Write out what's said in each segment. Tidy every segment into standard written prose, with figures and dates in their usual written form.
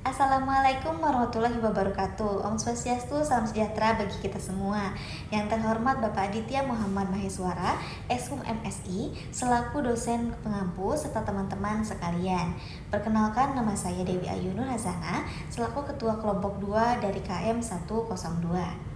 Assalamualaikum warahmatullahi wabarakatuh. Om Swastiastu, salam sejahtera bagi kita semua. Yang terhormat Bapak Aditya Muhammad Maheswara, Eshum MSI, selaku dosen pengampu serta teman-teman sekalian. Perkenalkan, nama saya Dewi Ayu Nur Hazana, selaku Ketua Kelompok 2 dari KM 102.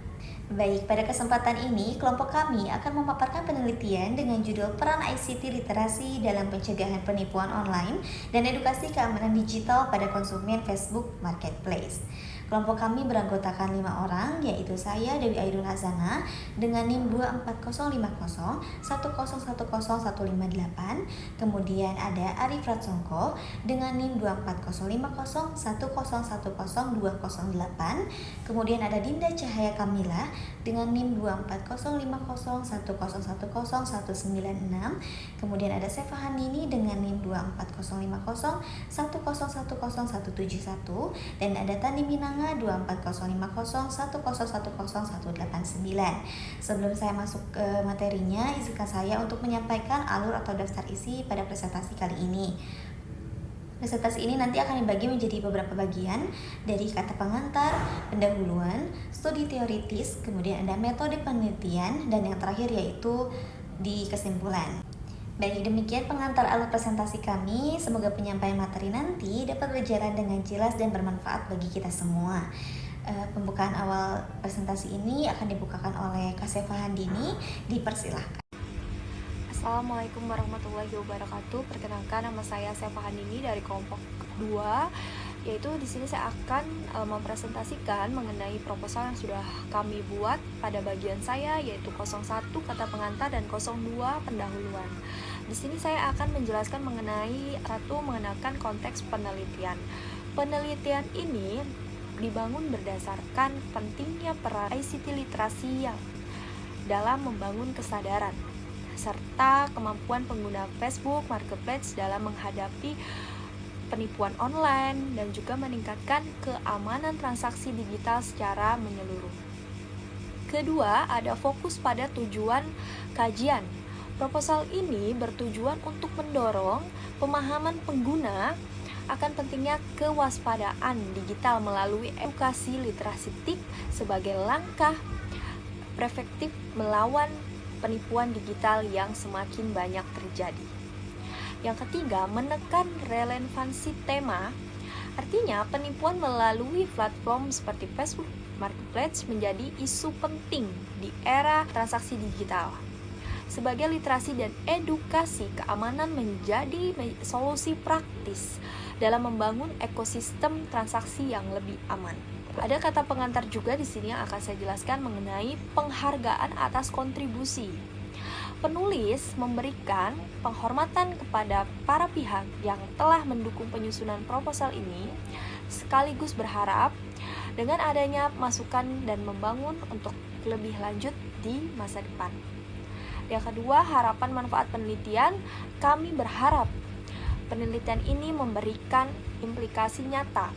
Baik, pada kesempatan ini kelompok kami akan memaparkan penelitian dengan judul Peran ICT Literasi dalam Pencegahan Penipuan Online dan Edukasi Keamanan Digital pada Konsumen Facebook Marketplace. Kelompok kami beranggotakan 5 orang, yaitu saya Dewi Aidul Hazana dengan NIM 2405010100158, kemudian ada Arif Ratsongko dengan NIM 2405010100208, kemudian ada Dinda Cahaya Kamila dengan NIM 2405010100196, kemudian ada Sefa Handini dengan NIM 2405010101071, dan ada Tani Minang 240501010100189. Sebelum saya masuk ke materinya, izinkan saya untuk menyampaikan alur atau daftar isi pada presentasi kali ini. Presentasi ini nanti akan dibagi menjadi beberapa bagian, dari kata pengantar, pendahuluan, studi teoritis, kemudian ada metode penelitian, dan yang terakhir yaitu di kesimpulan. Baik, demikian pengantar alur presentasi kami. Semoga penyampaian materi nanti dapat berjalan dengan jelas dan bermanfaat bagi kita semua. Pembukaan awal presentasi ini akan dibukakan oleh Kak Sefa Handini. Dipersilahkan. Assalamualaikum warahmatullahi wabarakatuh. Perkenalkan, nama saya Sefa Handini dari kelompok 2. Yaitu di sini saya akan mempresentasikan mengenai proposal yang sudah kami buat pada bagian saya, yaitu 01 kata pengantar dan 02 pendahuluan. Di sini saya akan menjelaskan mengenai mengenakan konteks penelitian. Penelitian ini dibangun berdasarkan pentingnya peran ICT literasi yang dalam membangun kesadaran serta kemampuan pengguna Facebook Marketplace dalam menghadapi penipuan online dan juga meningkatkan keamanan transaksi digital secara menyeluruh. Kedua, ada fokus pada tujuan kajian. Proposal ini bertujuan untuk mendorong pemahaman pengguna akan pentingnya kewaspadaan digital melalui edukasi literasi TIK sebagai langkah preventif melawan penipuan digital yang semakin banyak terjadi. Yang ketiga, menekan relevansi tema. Artinya, penipuan melalui platform seperti Facebook Marketplace menjadi isu penting di era transaksi digital. Sebagai literasi dan edukasi keamanan menjadi solusi praktis dalam membangun ekosistem transaksi yang lebih aman. Ada kata pengantar juga di sini yang akan saya jelaskan mengenai penghargaan atas kontribusi. Penulis memberikan penghormatan kepada para pihak yang telah mendukung penyusunan proposal ini, sekaligus berharap dengan adanya masukan dan membangun untuk lebih lanjut di masa depan. Yang kedua, harapan manfaat penelitian. Kami berharap penelitian ini memberikan implikasi nyata,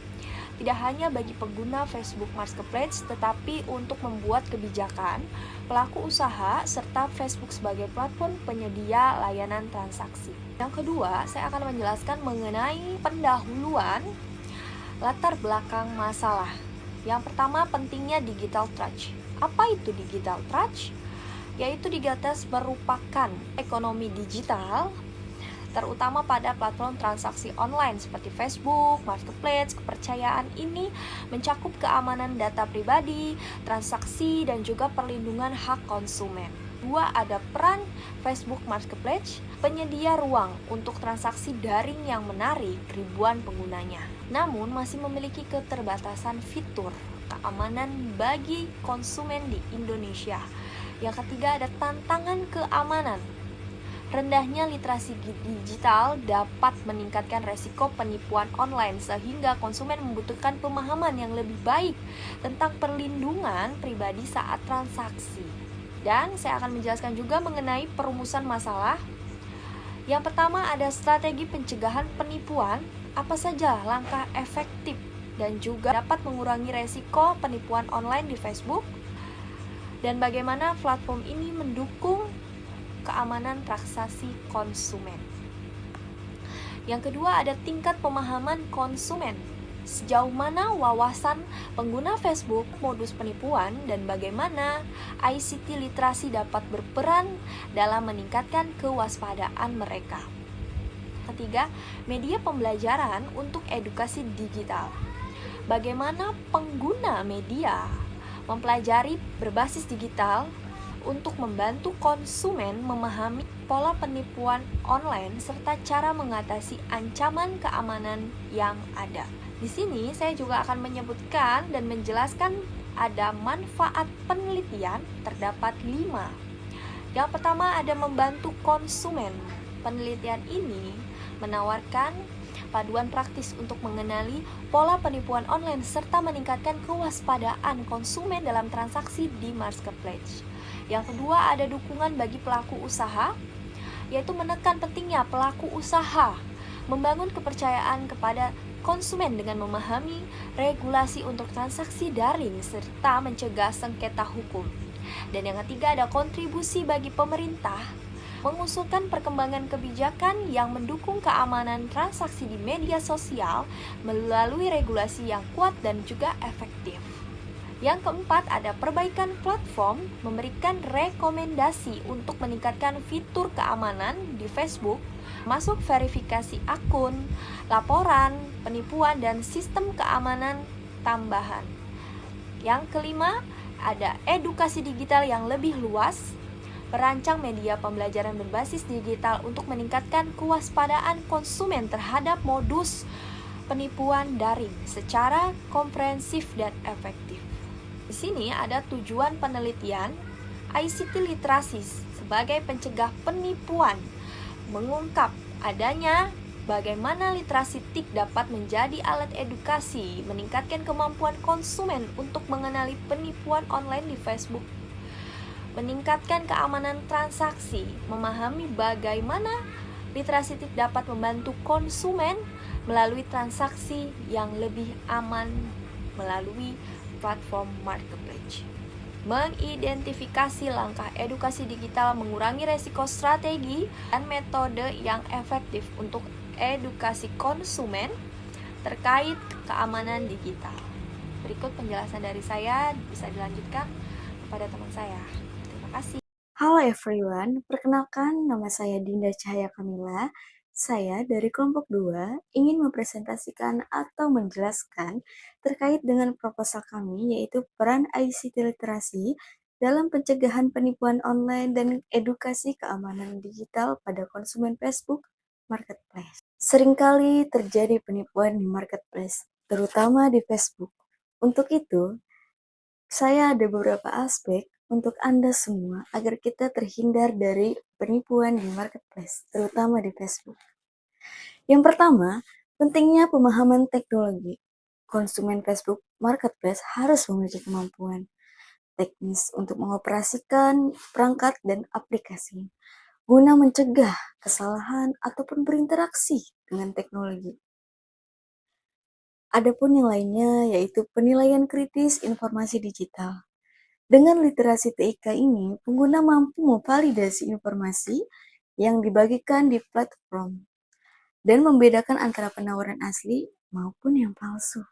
tidak hanya bagi pengguna Facebook Marketplace, tetapi untuk membuat kebijakan, pelaku usaha, serta Facebook sebagai platform penyedia layanan transaksi. Yang kedua, saya akan menjelaskan mengenai pendahuluan latar belakang masalah. Yang pertama, pentingnya digital trust. Apa itu digital trust? Yaitu digital trust merupakan ekonomi digital terutama pada platform transaksi online seperti Facebook, Marketplace. Kepercayaan ini mencakup keamanan data pribadi, transaksi, dan juga perlindungan hak konsumen. Dua, ada peran Facebook Marketplace, penyedia ruang untuk transaksi daring yang menarik ribuan penggunanya, namun masih memiliki keterbatasan fitur keamanan bagi konsumen di Indonesia. Yang ketiga, ada tantangan keamanan. Rendahnya literasi digital dapat meningkatkan resiko penipuan online sehingga konsumen membutuhkan pemahaman yang lebih baik tentang perlindungan pribadi saat transaksi. Dan saya akan menjelaskan juga mengenai perumusan masalah. Yang pertama, ada strategi pencegahan penipuan. Apa saja langkah efektif dan juga dapat mengurangi resiko penipuan online di Facebook, dan bagaimana platform ini mendukung keamanan transaksi konsumen. Yang kedua, ada tingkat pemahaman konsumen. sejauh mana wawasan pengguna Facebook, modus penipuan, dan bagaimana ICT literasi dapat berperan dalam meningkatkan kewaspadaan mereka. Ketiga, media pembelajaran untuk edukasi digital. Bagaimana pengguna media mempelajari berbasis digital untuk membantu konsumen memahami pola penipuan online serta cara mengatasi ancaman keamanan yang ada. Di sini saya juga akan menyebutkan dan menjelaskan ada manfaat penelitian, terdapat 5. Yang pertama ada membantu konsumen. Penelitian ini menawarkan paduan praktis untuk mengenali pola penipuan online serta meningkatkan kewaspadaan konsumen dalam transaksi di marketplace. Yang kedua ada dukungan bagi pelaku usaha, yaitu menekan pentingnya pelaku usaha membangun kepercayaan kepada konsumen dengan memahami regulasi untuk transaksi daring serta mencegah sengketa hukum. Dan yang ketiga ada kontribusi bagi pemerintah mengusulkan perkembangan kebijakan yang mendukung keamanan transaksi di media sosial melalui regulasi yang kuat dan juga efektif. Yang keempat ada perbaikan platform, memberikan rekomendasi untuk meningkatkan fitur keamanan di Facebook, masuk verifikasi akun, laporan, penipuan, dan sistem keamanan tambahan. Yang kelima ada edukasi digital yang lebih luas, merancang media pembelajaran berbasis digital untuk meningkatkan kewaspadaan konsumen terhadap modus penipuan daring secara komprehensif dan efektif. Di sini ada tujuan penelitian ICT literasi sebagai pencegah penipuan, mengungkap adanya bagaimana literasi TIK dapat menjadi alat edukasi, meningkatkan kemampuan konsumen untuk mengenali penipuan online di Facebook, meningkatkan keamanan transaksi, memahami bagaimana literasi TIK dapat membantu konsumen melalui transaksi yang lebih aman melalui platform marketplace. Mengidentifikasi langkah edukasi digital, mengurangi resiko strategi dan metode yang efektif untuk edukasi konsumen terkait keamanan digital. Berikut penjelasan dari saya, bisa dilanjutkan kepada teman saya. Terima kasih. Halo everyone, perkenalkan nama saya Dinda Cahaya Kamila. Saya dari kelompok 2 ingin mempresentasikan atau menjelaskan terkait dengan proposal kami yaitu peran ICT literasi dalam pencegahan penipuan online dan edukasi keamanan digital pada konsumen Facebook Marketplace. Seringkali terjadi penipuan di Marketplace, terutama di Facebook. Untuk itu, saya ada beberapa aspek untuk Anda semua agar kita terhindar dari penipuan di marketplace, terutama di Facebook. Yang pertama, pentingnya pemahaman teknologi. Konsumen Facebook Marketplace harus memiliki kemampuan teknis untuk mengoperasikan perangkat dan aplikasi guna mencegah kesalahan ataupun berinteraksi dengan teknologi. Adapun yang lainnya yaitu penilaian kritis informasi digital. Dengan literasi TIK ini, pengguna mampu memvalidasi informasi yang dibagikan di platform dan membedakan antara penawaran asli maupun yang palsu.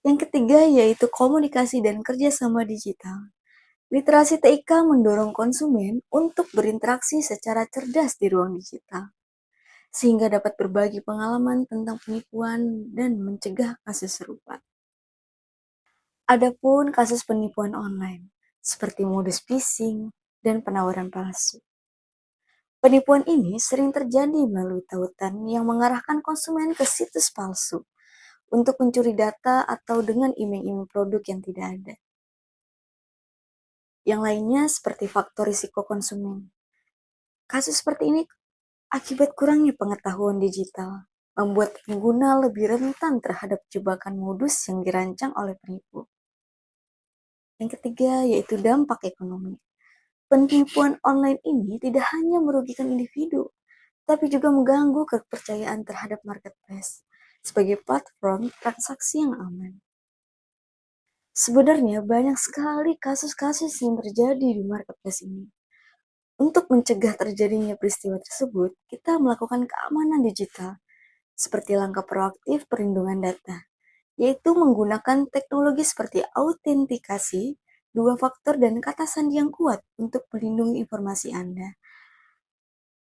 Yang ketiga yaitu komunikasi dan kerjasama digital. Literasi TIK mendorong konsumen untuk berinteraksi secara cerdas di ruang digital, sehingga dapat berbagi pengalaman tentang penipuan dan mencegah kasus serupa. Adapun kasus penipuan online, seperti modus phishing dan penawaran palsu. Penipuan ini sering terjadi melalui tautan yang mengarahkan konsumen ke situs palsu untuk mencuri data atau dengan iming-iming produk yang tidak ada. Yang lainnya seperti faktor risiko konsumen. Kasus seperti ini akibat kurangnya pengetahuan digital, membuat pengguna lebih rentan terhadap jebakan modus yang dirancang oleh penipu. Yang ketiga yaitu dampak ekonomi. Penipuan online ini tidak hanya merugikan individu, tapi juga mengganggu kepercayaan terhadap marketplace sebagai platform transaksi yang aman. Sebenarnya banyak sekali kasus-kasus yang terjadi di marketplace ini. Untuk mencegah terjadinya peristiwa tersebut, kita melakukan keamanan digital seperti langkah proaktif perlindungan data, yaitu menggunakan teknologi seperti autentikasi, dua faktor dan kata sandi yang kuat untuk melindungi informasi Anda.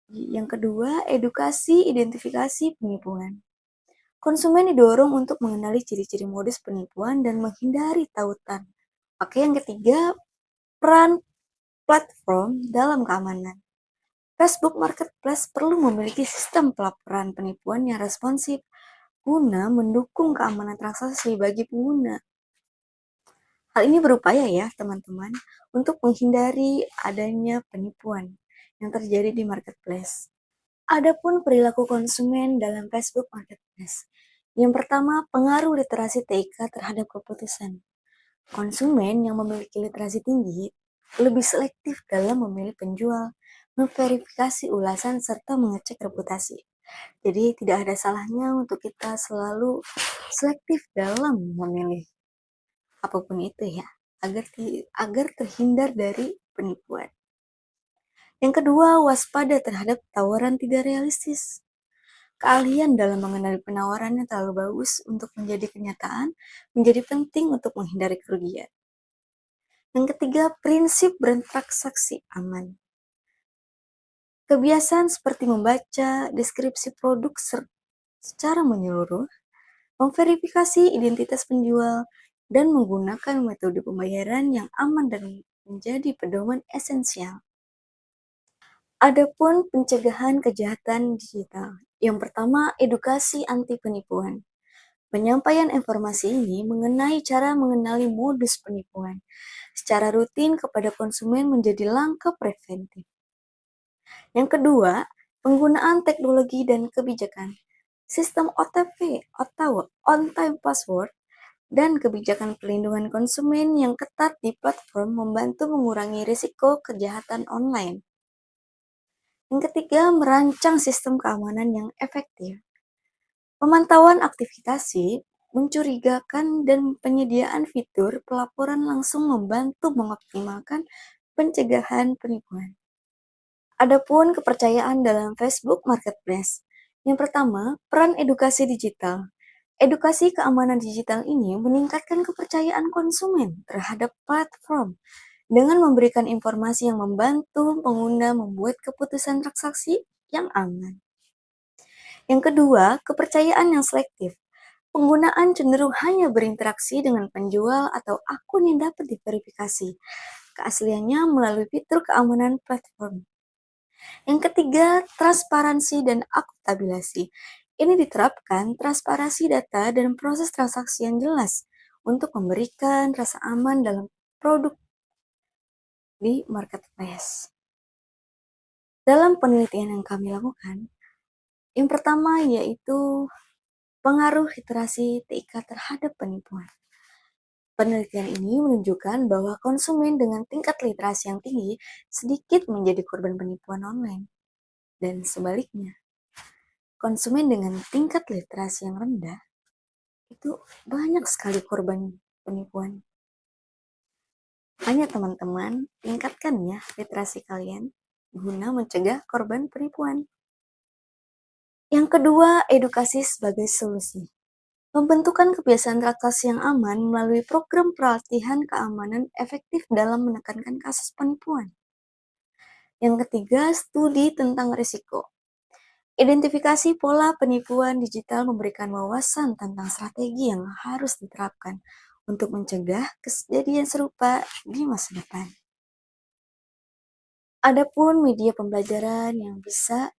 Yang kedua, edukasi identifikasi penipuan. Konsumen didorong untuk mengenali ciri-ciri modus penipuan dan menghindari tautan. Oke, yang ketiga, peran platform dalam keamanan. Facebook Marketplace perlu memiliki sistem pelaporan penipuan yang responsif guna mendukung keamanan transaksi bagi pengguna. Hal ini berupaya ya teman-teman untuk menghindari adanya penipuan yang terjadi di marketplace. Adapun perilaku konsumen dalam Facebook Marketplace. Yang pertama, pengaruh literasi TIK terhadap keputusan. Konsumen yang memiliki literasi tinggi lebih selektif dalam memilih penjual, memverifikasi ulasan, serta mengecek reputasi. Jadi tidak ada salahnya untuk kita selalu selektif dalam memilih apapun itu ya, agar terhindar dari penipuan. Yang kedua, waspada terhadap tawaran tidak realistis. Keahlian dalam mengenali penawaran yang terlalu bagus untuk menjadi kenyataan menjadi penting untuk menghindari kerugian. Yang ketiga, prinsip bertransaksi aman. Kebiasaan seperti membaca deskripsi produk secara menyeluruh, memverifikasi identitas penjual, dan menggunakan metode pembayaran yang aman dan menjadi pedoman esensial. Adapun pencegahan kejahatan digital. Yang pertama, edukasi anti penipuan. Penyampaian informasi ini mengenai cara mengenali modus penipuan secara rutin kepada konsumen menjadi langkah preventif. Yang kedua, penggunaan teknologi dan kebijakan. Sistem OTP atau on-time password dan kebijakan perlindungan konsumen yang ketat di platform membantu mengurangi risiko kejahatan online. Yang ketiga, merancang sistem keamanan yang efektif. Pemantauan aktivitas mencurigakan dan penyediaan fitur pelaporan langsung membantu mengoptimalkan pencegahan penipuan. Adapun kepercayaan dalam Facebook Marketplace. Yang pertama, peran edukasi digital. Edukasi keamanan digital ini meningkatkan kepercayaan konsumen terhadap platform dengan memberikan informasi yang membantu pengguna membuat keputusan transaksi yang aman. Yang kedua, kepercayaan yang selektif. Penggunaan cenderung hanya berinteraksi dengan penjual atau akun yang dapat diverifikasi keasliannya melalui fitur keamanan platform. Yang ketiga, transparansi dan akuntabilitas. Ini diterapkan transparansi data dan proses transaksi yang jelas untuk memberikan rasa aman dalam produk di marketplace. Dalam penelitian yang kami lakukan, yang pertama yaitu pengaruh literasi TIK terhadap penipuan. Penelitian ini menunjukkan bahwa konsumen dengan tingkat literasi yang tinggi sedikit menjadi korban penipuan online. Dan sebaliknya, konsumen dengan tingkat literasi yang rendah itu banyak sekali korban penipuan. Hanya teman-teman, tingkatkan ya literasi kalian guna mencegah korban penipuan. Yang kedua, edukasi sebagai solusi. Pembentukan kebiasaan transaksi yang aman melalui program pelatihan keamanan efektif dalam menekankan kasus penipuan. Yang ketiga, studi tentang risiko. Identifikasi pola penipuan digital memberikan wawasan tentang strategi yang harus diterapkan untuk mencegah kejadian serupa di masa depan. Adapun media pembelajaran yang bisa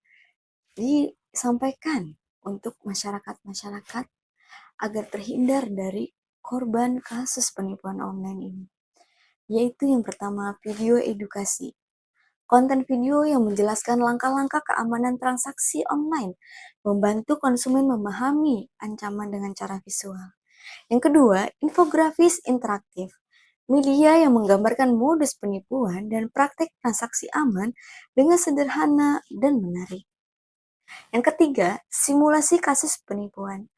disampaikan untuk masyarakat agar terhindar dari korban kasus penipuan online ini, yaitu yang pertama, video edukasi. Konten video yang menjelaskan langkah-langkah keamanan transaksi online, membantu konsumen memahami ancaman dengan cara visual. Yang kedua, infografis interaktif. Media yang menggambarkan modus penipuan dan praktek transaksi aman dengan sederhana dan menarik. Yang ketiga, simulasi kasus penipuan.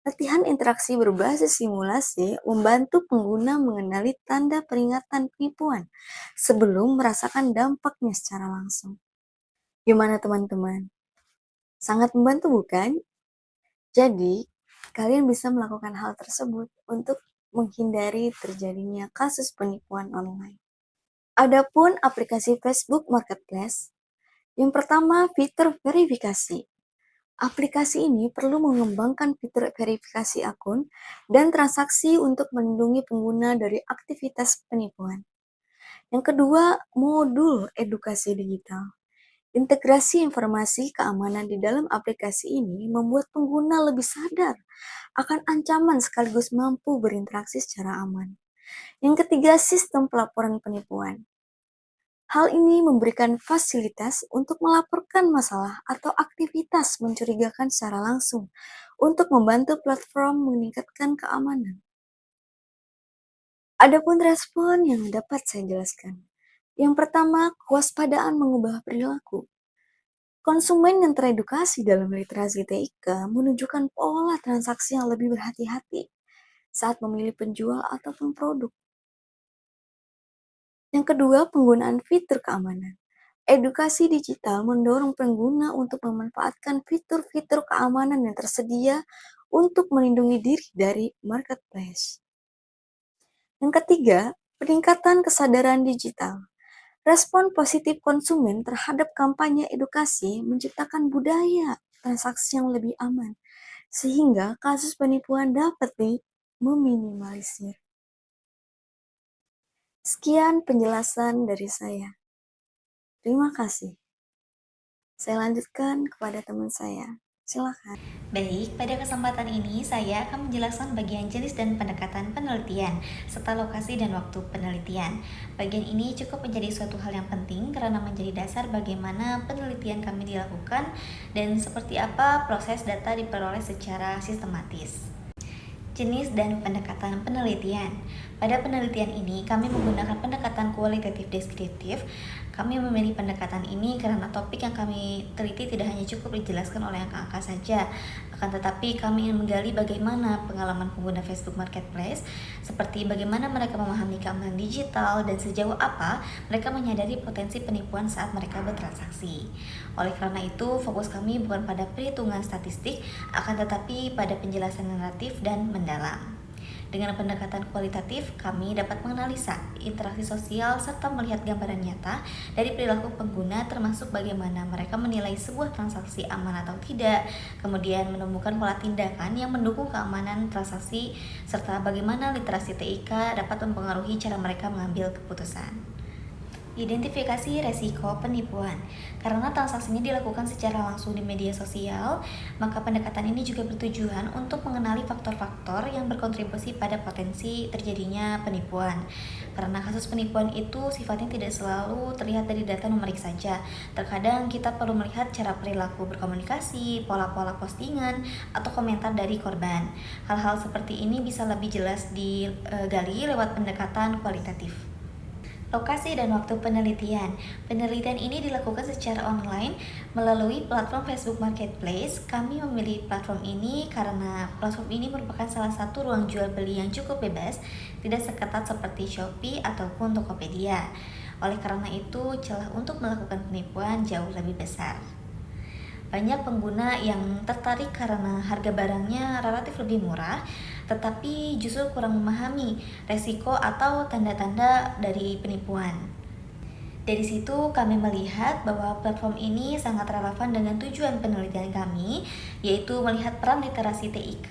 Latihan interaksi berbasis simulasi membantu pengguna mengenali tanda peringatan penipuan sebelum merasakan dampaknya secara langsung. Gimana teman-teman? Sangat membantu bukan? Jadi, kalian bisa melakukan hal tersebut untuk menghindari terjadinya kasus penipuan online. Adapun aplikasi Facebook Marketplace, yang pertama fitur verifikasi. Aplikasi ini perlu mengembangkan fitur verifikasi akun dan transaksi untuk melindungi pengguna dari aktivitas penipuan. Yang kedua, modul edukasi digital. Integrasi informasi keamanan di dalam aplikasi ini membuat pengguna lebih sadar akan ancaman sekaligus mampu berinteraksi secara aman. Yang ketiga, sistem pelaporan penipuan. Hal ini memberikan fasilitas untuk melaporkan masalah atau aktivitas mencurigakan secara langsung untuk membantu platform meningkatkan keamanan. Adapun respon yang dapat saya jelaskan. Yang pertama, kewaspadaan mengubah perilaku. Konsumen yang teredukasi dalam literasi TIK menunjukkan pola transaksi yang lebih berhati-hati saat memilih penjual ataupun produk. Yang kedua, penggunaan fitur keamanan. Edukasi digital mendorong pengguna untuk memanfaatkan fitur-fitur keamanan yang tersedia untuk melindungi diri dari marketplace. Yang ketiga, peningkatan kesadaran digital. Respon positif konsumen terhadap kampanye edukasi menciptakan budaya transaksi yang lebih aman, sehingga kasus penipuan dapat meminimalisir. Sekian penjelasan dari saya. Terima kasih. Saya lanjutkan kepada teman saya. Silakan. Baik, pada kesempatan ini saya akan menjelaskan bagian jenis dan pendekatan penelitian, serta lokasi dan waktu penelitian. Bagian ini cukup menjadi suatu hal yang penting karena menjadi dasar bagaimana penelitian kami dilakukan dan seperti apa proses data diperoleh secara sistematis. Jenis dan pendekatan penelitian. Pada penelitian ini, kami menggunakan pendekatan kualitatif deskriptif. Kami memilih pendekatan ini karena topik yang kami teliti tidak hanya cukup dijelaskan oleh angka-angka saja, akan tetapi kami ingin menggali bagaimana pengalaman pengguna Facebook Marketplace, seperti bagaimana mereka memahami keamanan digital dan sejauh apa mereka menyadari potensi penipuan saat mereka bertransaksi. Oleh karena itu, fokus kami bukan pada perhitungan statistik, akan tetapi pada penjelasan naratif dan mendalam. Dengan pendekatan kualitatif, kami dapat menganalisa interaksi sosial serta melihat gambaran nyata dari perilaku pengguna termasuk bagaimana mereka menilai sebuah transaksi aman atau tidak, kemudian menemukan pola tindakan yang mendukung keamanan transaksi, serta bagaimana literasi TIK dapat mempengaruhi cara mereka mengambil keputusan. Identifikasi resiko penipuan. Karena transaksinya dilakukan secara langsung di media sosial, maka pendekatan ini juga bertujuan untuk mengenali faktor-faktor yang berkontribusi pada potensi terjadinya penipuan. Karena kasus penipuan itu sifatnya tidak selalu terlihat dari data numerik saja. Terkadang kita perlu melihat cara perilaku berkomunikasi, pola-pola postingan, atau komentar dari korban. Hal-hal seperti ini bisa lebih jelas digali lewat pendekatan kualitatif. Lokasi dan waktu penelitian. Penelitian ini dilakukan secara online melalui platform Facebook Marketplace. Kami memilih platform ini karena platform ini merupakan salah satu ruang jual beli yang cukup bebas, tidak seketat seperti Shopee ataupun Tokopedia. Oleh karena itu, celah untuk melakukan penipuan jauh lebih besar. Banyak pengguna yang tertarik karena harga barangnya relatif lebih murah, tetapi justru kurang memahami resiko atau tanda-tanda dari penipuan. Dari situ kami melihat bahwa platform ini sangat relevan dengan tujuan penelitian kami, yaitu melihat peran literasi TIK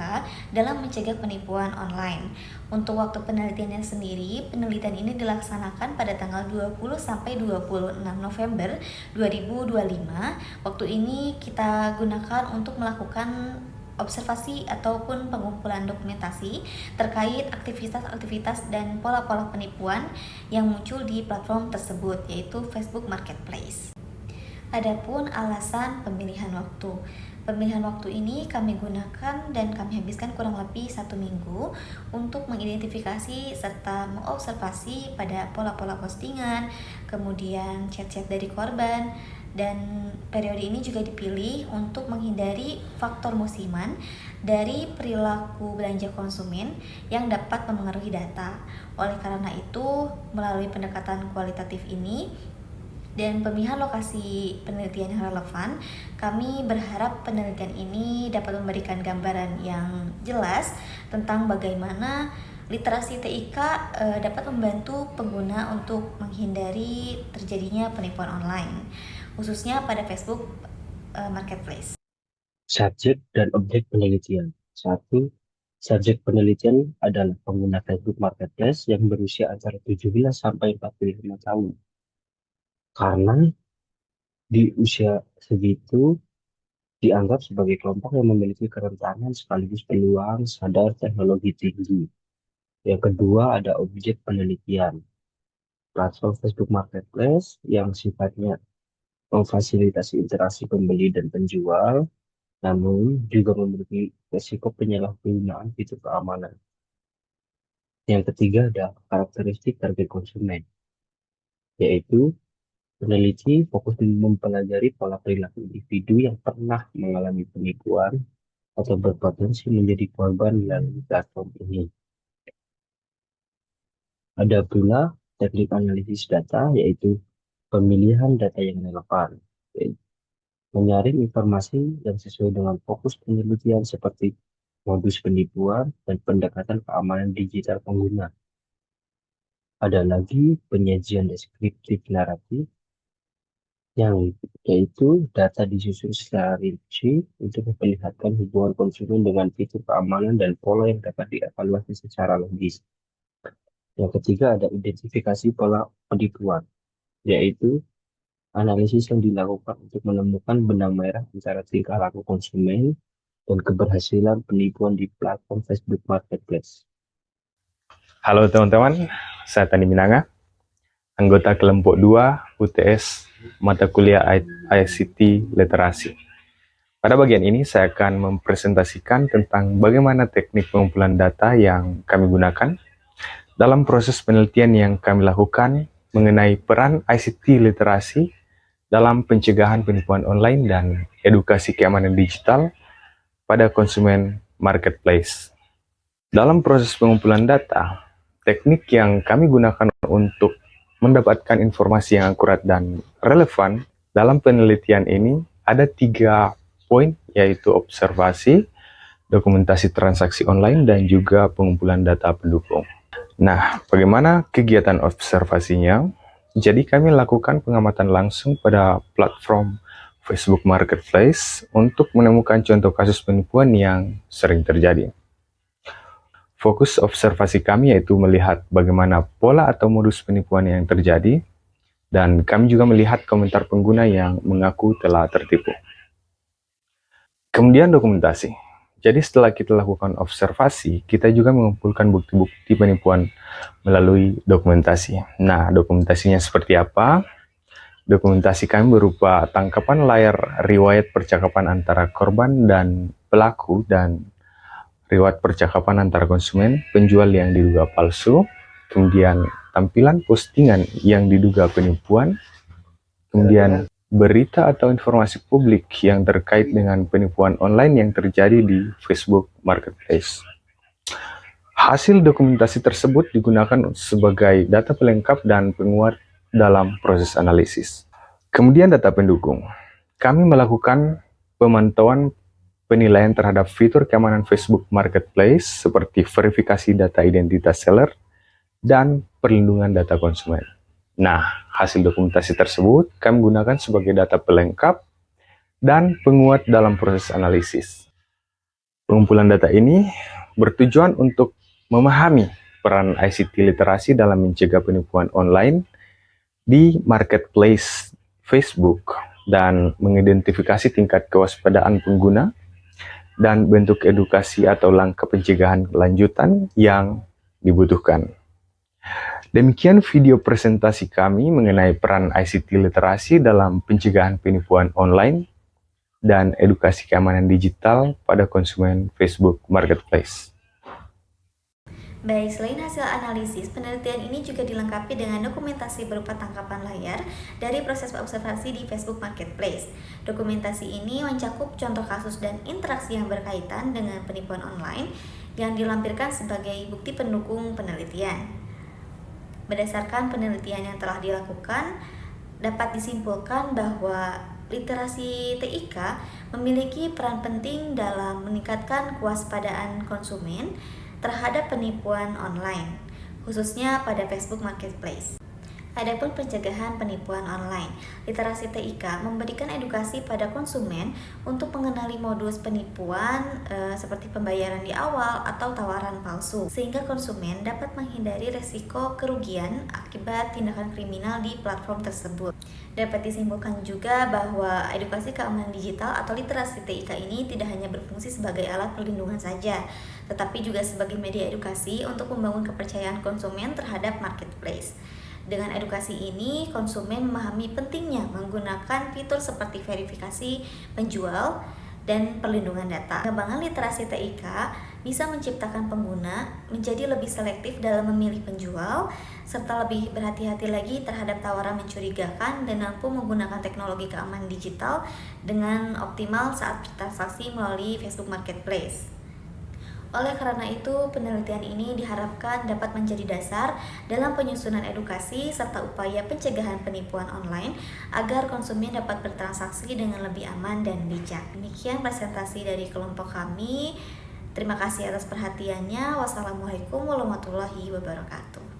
dalam mencegah penipuan online. Untuk waktu penelitiannya sendiri, penelitian ini dilaksanakan pada tanggal 20 sampai 26 November 2025. Waktu ini kita gunakan untuk melakukan observasi ataupun pengumpulan dokumentasi terkait aktivitas-aktivitas dan pola-pola penipuan yang muncul di platform tersebut, yaitu Facebook Marketplace. Adapun alasan pemilihan waktu. Pemilihan waktu ini kami gunakan dan kami habiskan kurang lebih 1 minggu untuk mengidentifikasi serta mengobservasi pada pola-pola postingan, kemudian chat-chat dari korban, dan periode ini juga dipilih untuk menghindari faktor musiman dari perilaku belanja konsumen yang dapat mempengaruhi data. Oleh karena itu, melalui pendekatan kualitatif ini, dan pemilihan lokasi penelitian yang relevan. Kami berharap penelitian ini dapat memberikan gambaran yang jelas tentang bagaimana literasi TIK dapat membantu pengguna untuk menghindari terjadinya penipuan online, khususnya pada Facebook Marketplace. Subjek dan objek penelitian. 1. Subjek penelitian adalah pengguna Facebook Marketplace yang berusia antara 17 sampai 45 tahun. Karena di usia segitu dianggap sebagai kelompok yang memiliki kerentanan sekaligus peluang sadar teknologi tinggi. Yang kedua ada objek penelitian. Platform Facebook Marketplace yang sifatnya memfasilitasi interaksi pembeli dan penjual, namun juga memiliki risiko penyalahgunaan fitur keamanan. Yang ketiga ada karakteristik target konsumen, yaitu peneliti fokus mempelajari pola perilaku individu yang pernah mengalami penipuan atau berpotensi menjadi korban melalui platform ini. Ada pula teknik analisis data, yaitu pemilihan data yang relevan, yaitu menyaring informasi yang sesuai dengan fokus penelitian seperti modus penipuan dan pendekatan keamanan digital pengguna. Ada lagi penyajian deskriptif naratif, yang yaitu data disusun secara rinci untuk memperlihatkan hubungan konsumen dengan fitur keamanan dan pola yang dapat dievaluasi secara logis. Yang ketiga ada identifikasi pola penipuan, yaitu analisis yang dilakukan untuk menemukan benang merah antara tingkah laku konsumen dan keberhasilan penipuan di platform Facebook Marketplace. Halo teman-teman, saya Tani Minanga, anggota kelompok 2 UTS mata kuliah ICT Literasi. Pada bagian ini saya akan mempresentasikan tentang bagaimana teknik pengumpulan data yang kami gunakan dalam proses penelitian yang kami lakukan mengenai peran ICT literasi dalam pencegahan penipuan online dan edukasi keamanan digital pada konsumen marketplace. Dalam proses pengumpulan data, teknik yang kami gunakan untuk mendapatkan informasi yang akurat dan relevan dalam penelitian ini ada 3 poin, yaitu observasi, dokumentasi transaksi online, dan juga pengumpulan data pendukung. Nah, bagaimana kegiatan observasinya? Jadi kami lakukan pengamatan langsung pada platform Facebook Marketplace untuk menemukan contoh kasus penipuan yang sering terjadi. Fokus observasi kami yaitu melihat bagaimana pola atau modus penipuan yang terjadi, dan kami juga melihat komentar pengguna yang mengaku telah tertipu. Kemudian dokumentasi. Jadi setelah kita lakukan observasi, kita juga mengumpulkan bukti-bukti penipuan melalui dokumentasi. Nah, dokumentasinya seperti apa? Dokumentasi kami berupa tangkapan layar riwayat percakapan antara korban dan pelaku, dan riwayat percakapan antara konsumen, penjual yang diduga palsu, kemudian tampilan postingan yang diduga penipuan, kemudian berita atau informasi publik yang terkait dengan penipuan online yang terjadi di Facebook Marketplace. Hasil dokumentasi tersebut digunakan sebagai data pelengkap dan penguat dalam proses analisis. Kemudian data pendukung. Kami melakukan pemantauan penilaian terhadap fitur keamanan Facebook Marketplace seperti verifikasi data identitas seller dan perlindungan data konsumen. Nah, hasil dokumentasi tersebut kami gunakan sebagai data pelengkap dan penguat dalam proses analisis. Pengumpulan data ini bertujuan untuk memahami peran ICT literasi dalam mencegah penipuan online di marketplace Facebook dan mengidentifikasi tingkat kewaspadaan pengguna dan bentuk edukasi atau langkah pencegahan lanjutan yang dibutuhkan. Demikian video presentasi kami mengenai peran ICT literasi dalam pencegahan penipuan online dan edukasi keamanan digital pada konsumen Facebook Marketplace. Baik, selain hasil analisis, penelitian ini juga dilengkapi dengan dokumentasi berupa tangkapan layar dari proses observasi di Facebook Marketplace. Dokumentasi ini mencakup contoh kasus dan interaksi yang berkaitan dengan penipuan online yang dilampirkan sebagai bukti pendukung penelitian. Berdasarkan penelitian yang telah dilakukan dapat disimpulkan bahwa literasi TIK memiliki peran penting dalam meningkatkan kewaspadaan konsumen terhadap penipuan online, khususnya pada Facebook Marketplace. Adapun pencegahan penipuan online, literasi TIK memberikan edukasi pada konsumen untuk mengenali modus penipuan seperti pembayaran di awal atau tawaran palsu, sehingga konsumen dapat menghindari resiko kerugian akibat tindakan kriminal di platform tersebut. Dapat disimpulkan juga bahwa edukasi keamanan digital atau literasi TIK ini tidak hanya berfungsi sebagai alat perlindungan saja, tetapi juga sebagai media edukasi untuk membangun kepercayaan konsumen terhadap marketplace. Dengan edukasi ini, konsumen memahami pentingnya menggunakan fitur seperti verifikasi penjual dan perlindungan data. Pengembangan literasi TIK bisa menciptakan pengguna menjadi lebih selektif dalam memilih penjual, serta lebih berhati-hati lagi terhadap tawaran mencurigakan dan mampu menggunakan teknologi keamanan digital dengan optimal saat bertransaksi melalui Facebook Marketplace. Oleh karena itu, penelitian ini diharapkan dapat menjadi dasar dalam penyusunan edukasi serta upaya pencegahan penipuan online agar konsumen dapat bertransaksi dengan lebih aman dan bijak. Demikian presentasi dari kelompok kami. Terima kasih atas perhatiannya. Wassalamualaikum warahmatullahi wabarakatuh.